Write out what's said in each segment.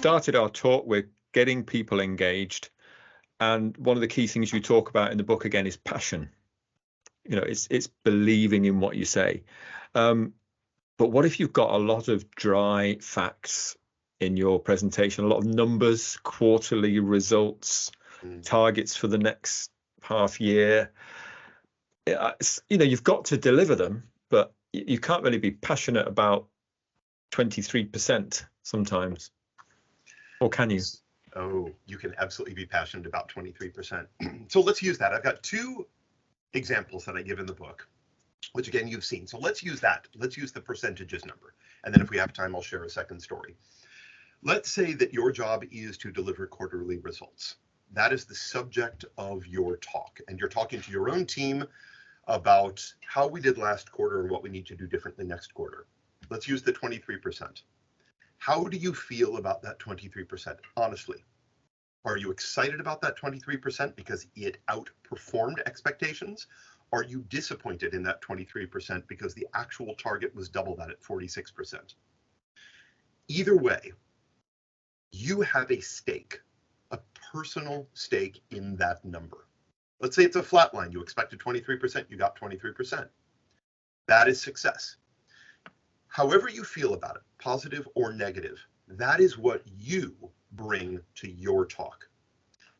started our talk with getting people engaged. And one of the key things you talk about in the book again is passion. It's believing in what you say. But what if you've got a lot of dry facts in your presentation, a lot of numbers, quarterly results, targets for the next half year? You've got to deliver them, but you can't really be passionate about 23% sometimes. Or can you? Oh, you can absolutely be passionate about 23%. So let's use that. I've got two examples that I give in the book, which again, you've seen. So let's use that. Let's use the percentages number. And then if we have time, I'll share a second story. Let's say that your job is to deliver quarterly results. That is the subject of your talk. And you're talking to your own team about how we did last quarter and what we need to do differently next quarter. Let's use the 23%. How do you feel about that 23%? Honestly, are you excited about that 23% because it outperformed expectations? Are you disappointed in that 23% because the actual target was double that at 46%? Either way, you have a stake, a personal stake in that number. Let's say it's a flat line. You expected 23%, you got 23%. That is success. However you feel about it, positive or negative, that is what you bring to your talk.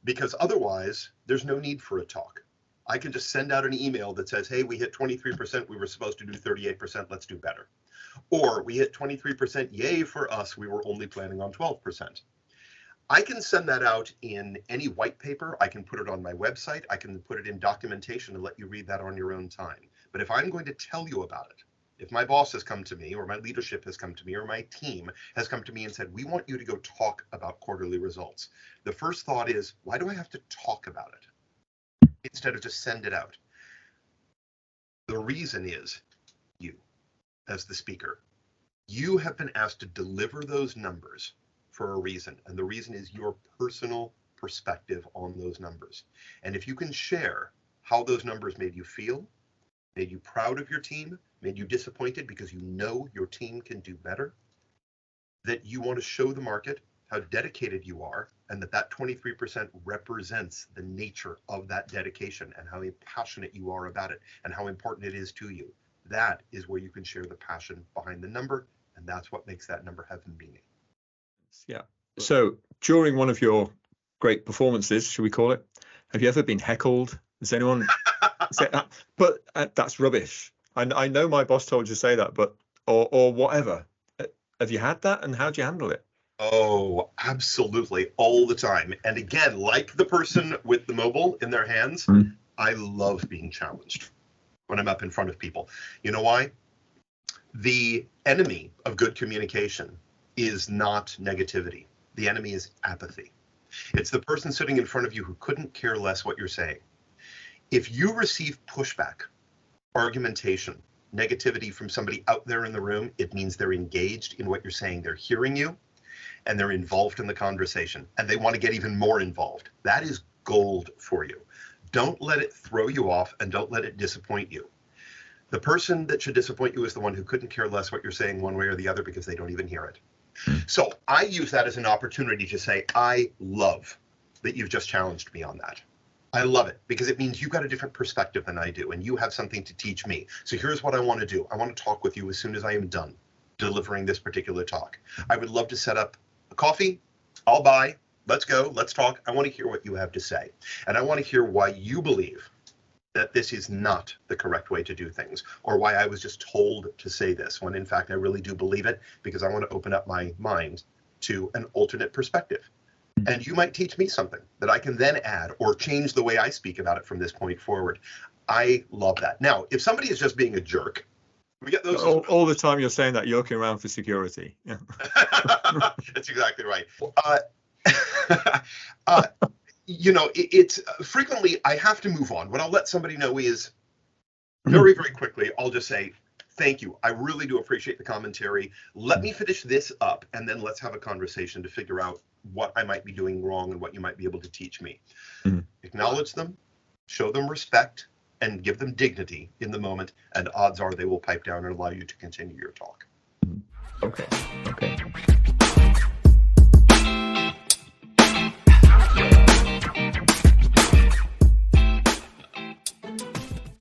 Because otherwise, there's no need for a talk. I can just send out an email that says, hey, we hit 23%, we were supposed to do 38%, let's do better. Or we hit 23%, yay for us, we were only planning on 12%. I can send that out in any white paper, I can put it on my website, I can put it in documentation and let you read that on your own time. But if I'm going to tell you about it, if my boss has come to me, or my leadership has come to me, or my team has come to me and said, we want you to go talk about quarterly results, the first thought is, why do I have to talk about it instead of just send it out? The reason is you, as the speaker. You have been asked to deliver those numbers for a reason, and the reason is your personal perspective on those numbers. And if you can share how those numbers made you feel, made you proud of your team, made you disappointed because you know your team can do better, that you want to show the market how dedicated you are, and that 23% represents the nature of that dedication and how passionate you are about it and how important it is to you. That is where you can share the passion behind the number, and that's what makes that number have meaning. Yeah. So during one of your great performances, should we call it, have you ever been heckled? Has anyone say that? But that's rubbish. I know my boss told you to say that, but or whatever. Have you had that, and how do you handle it? Oh, absolutely, all the time. And again, like the person with the mobile in their hands, I love being challenged when I'm up in front of people. You know why? The enemy of good communication is not negativity. The enemy is apathy. It's the person sitting in front of you who couldn't care less what you're saying. If you receive pushback, argumentation, negativity from somebody out there in the room, it means they're engaged in what you're saying. They're hearing you, and they're involved in the conversation, and they want to get even more involved. That is gold for you. Don't let it throw you off, and don't let it disappoint you. The person that should disappoint you is the one who couldn't care less what you're saying one way or the other because they don't even hear it. So I use that as an opportunity to say, I love that you've just challenged me on that. I love it because it means you've got a different perspective than I do, and you have something to teach me. So here's what I want to do. I want to talk with you as soon as I am done delivering this particular talk. I would love to set up a coffee. I'll buy. Let's go. Let's talk. I want to hear what you have to say. And I want to hear why you believe that this is not the correct way to do things, or why I was just told to say this, when in fact I really do believe it, because I want to open up my mind to an alternate perspective. And you might teach me something that I can then add or change the way I speak about it from this point forward. I love that. Now, if somebody is just being a jerk, we get those all the time. You're saying that, you're looking around for security. Yeah. That's exactly right. You know, it's frequently I have to move on. What I'll let somebody know is very, very quickly, I'll just say, thank you. I really do appreciate the commentary. Let me finish this up, and then let's have a conversation to figure out what I might be doing wrong and what you might be able to teach me. Acknowledge them, show them respect, and give them dignity in the moment, and odds are they will pipe down and allow you to continue your talk. Okay.